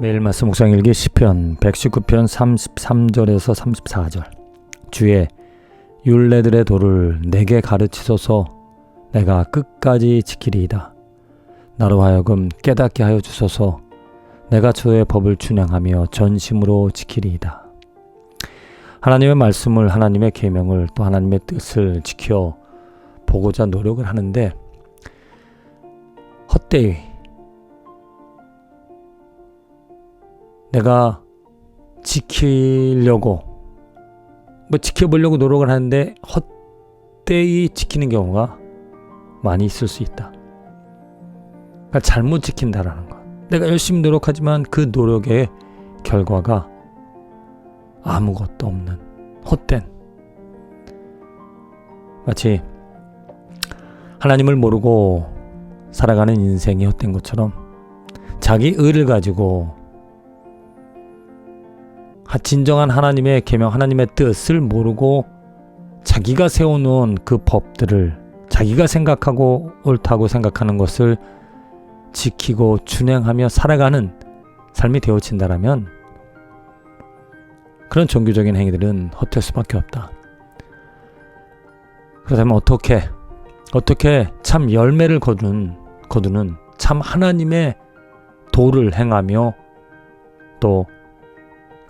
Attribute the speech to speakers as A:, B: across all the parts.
A: 매일 말씀 묵상일기 시편 119편 33절에서 34절. 주의 율례들의 도를 내게 가르치소서. 내가 끝까지 지키리이다. 나로 하여금 깨닫게 하여 주소서. 내가 주의 법을 준행하며 전심으로 지키리이다. 하나님의 말씀을, 하나님의 계명을, 또 하나님의 뜻을 지켜 보고자 노력을 하는데 헛되이 내가 지키려고 지켜보려고 노력을 하는데 헛되이 지키는 경우가 많이 있을 수 있다. 그러니까 잘못 지킨다라는 것. 내가 열심히 노력하지만 그 노력의 결과가 아무것도 없는 헛된, 마치 하나님을 모르고 살아가는 인생이 헛된 것처럼 자기 의를 가지고 진정한 하나님의 계명, 하나님의 뜻을 모르고 자기가 세워놓은 그 법들을, 자기가 생각하고 옳다고 생각하는 것을 지키고 준행하며 살아가는 삶이 되어진다라면 그런 종교적인 행위들은 헛될 수밖에 없다. 그렇다면 어떻게 참 열매를 거두는 참 하나님의 도를 행하며 또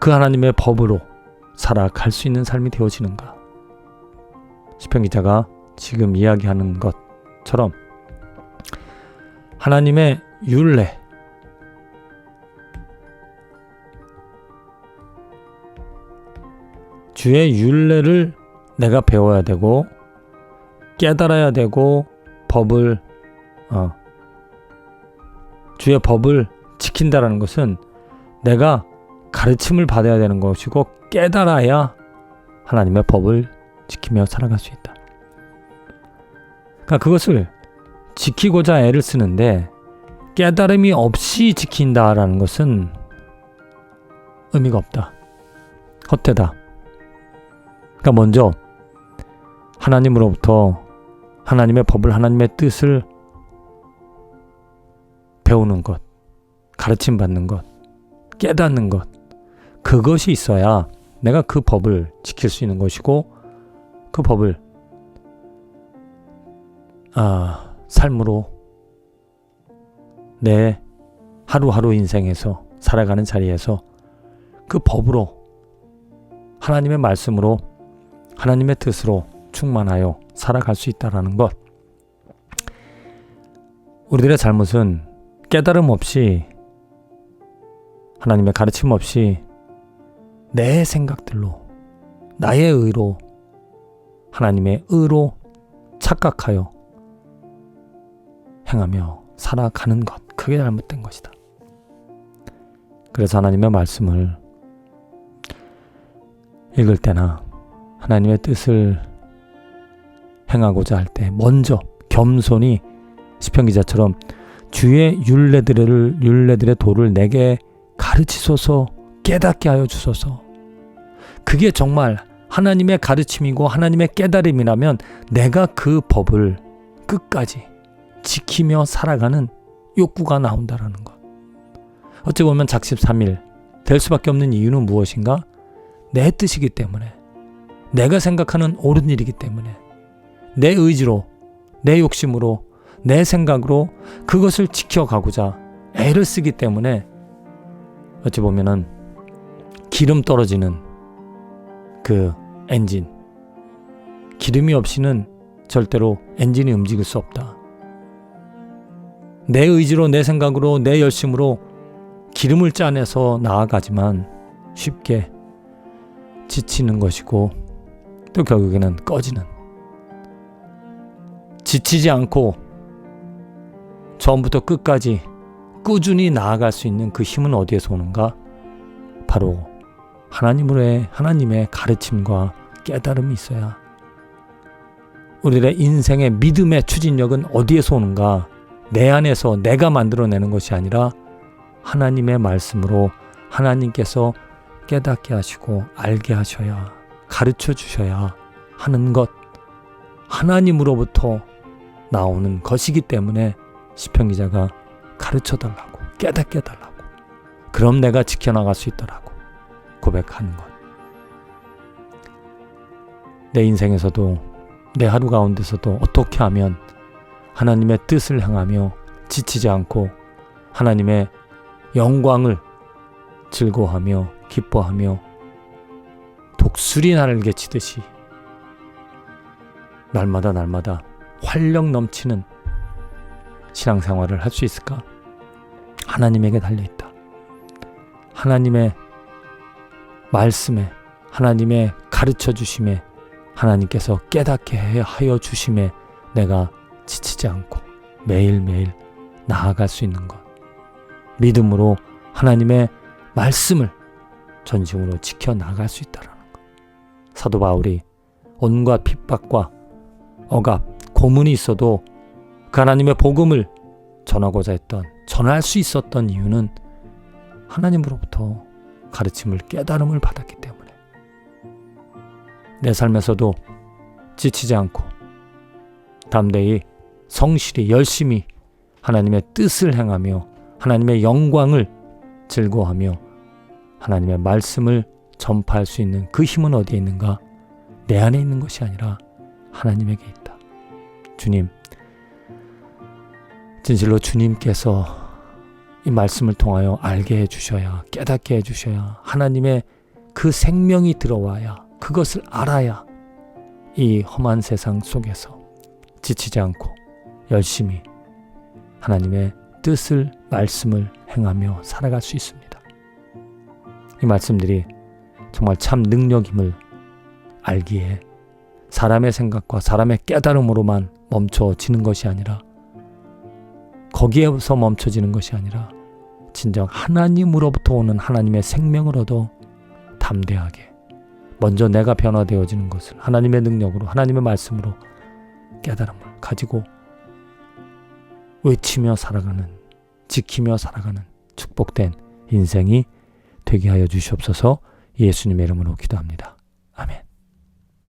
A: 그 하나님의 법으로 살아갈 수 있는 삶이 되어지는가? 시편 기자가 지금 이야기하는 것처럼 하나님의 율례, 주의 율례를 내가 배워야 되고 깨달아야 되고 주의 법을 지킨다라는 것은 내가 가르침을 받아야 되는 것이고 깨달아야 하나님의 법을 지키며 살아갈 수 있다. 그러니까 그것을 지키고자 애를 쓰는데 깨달음이 없이 지킨다라는 것은 의미가 없다. 헛되다. 그러니까 먼저 하나님으로부터 하나님의 법을, 하나님의 뜻을 배우는 것, 가르침 받는 것, 깨닫는 것, 그것이 있어야 내가 그 법을 지킬 수 있는 것이고 그 법을 삶으로 내 하루하루 인생에서 살아가는 자리에서 그 법으로, 하나님의 말씀으로, 하나님의 뜻으로 충만하여 살아갈 수 있다라는 것. 우리들의 잘못은 깨달음 없이, 하나님의 가르침 없이 내 생각들로, 나의 의로, 하나님의 의로 착각하여 행하며 살아가는 것, 그게 잘못된 것이다. 그래서 하나님의 말씀을 읽을 때나 하나님의 뜻을 행하고자 할 때 먼저 겸손히 시편 기자처럼 주의 율례들의 도를 내게 가르치소서, 깨닫게 하여 주소서. 그게 정말 하나님의 가르침이고 하나님의 깨달음이라면 내가 그 법을 끝까지 지키며 살아가는 욕구가 나온다라는 것. 어찌 보면 작심삼일 될 수밖에 없는 이유는 무엇인가? 내 뜻이기 때문에, 내가 생각하는 옳은 일이기 때문에, 내 의지로, 내 욕심으로, 내 생각으로 그것을 지켜가고자 애를 쓰기 때문에 어찌 보면은 기름 떨어지는 그 엔진, 기름이 없이는 절대로 엔진이 움직일 수 없다. 내 의지로, 내 생각으로, 내 열심으로 기름을 짜내서 나아가지만 쉽게 지치는 것이고 또 결국에는 꺼지는, 지치지 않고 처음부터 끝까지 꾸준히 나아갈 수 있는 그 힘은 어디에서 오는가? 바로 하나님의 가르침과 깨달음이 있어야. 우리의 인생의 믿음의 추진력은 어디에서 오는가? 내 안에서 내가 만들어내는 것이 아니라 하나님의 말씀으로 하나님께서 깨닫게 하시고 알게 하셔야, 가르쳐 주셔야 하는 것, 하나님으로부터 나오는 것이기 때문에 시편 기자가 가르쳐 달라고, 깨닫게 해달라고, 그럼 내가 지켜나갈 수 있더라고 고백하는 것. 내 인생에서도 내 하루 가운데서도 어떻게 하면 하나님의 뜻을 행하며 지치지 않고 하나님의 영광을 즐거워하며 기뻐하며 독수리 날개 치듯이 날마다 활력 넘치는 신앙생활을 할 수 있을까? 하나님에게 달려있다. 하나님의 말씀에, 하나님의 가르쳐 주심에, 하나님께서 깨닫게 하여 주심에 내가 지치지 않고 매일매일 나아갈 수 있는 것. 믿음으로 하나님의 말씀을 전심으로 지켜나갈 수 있다는 것. 사도 바울이 온갖 핍박과 억압, 고문이 있어도 그 하나님의 복음을 전하고자 했던, 전할 수 있었던 이유는 하나님으로부터 가르침을, 깨달음을 받았기 때문에. 내 삶에서도 지치지 않고 담대히 성실히 열심히 하나님의 뜻을 행하며 하나님의 영광을 즐거워하며 하나님의 말씀을 전파할 수 있는 그 힘은 어디에 있는가? 내 안에 있는 것이 아니라 하나님에게 있다. 주님, 진실로 주님께서 이 말씀을 통하여 알게 해주셔야, 깨닫게 해주셔야, 하나님의 그 생명이 들어와야, 그것을 알아야 이 험한 세상 속에서 지치지 않고 열심히 하나님의 뜻을, 말씀을 행하며 살아갈 수 있습니다. 이 말씀들이 정말 참 능력임을 알기에 사람의 생각과 사람의 깨달음으로만 멈춰지는 것이 아니라, 거기에서 멈춰지는 것이 아니라 진정 하나님으로부터 오는 하나님의 생명을 얻어 담대하게 먼저 내가 변화되어지는 것을 하나님의 능력으로, 하나님의 말씀으로 깨달음을 가지고 외치며 살아가는, 지키며 살아가는 축복된 인생이 되게 하여 주시옵소서. 예수님의 이름으로 기도합니다.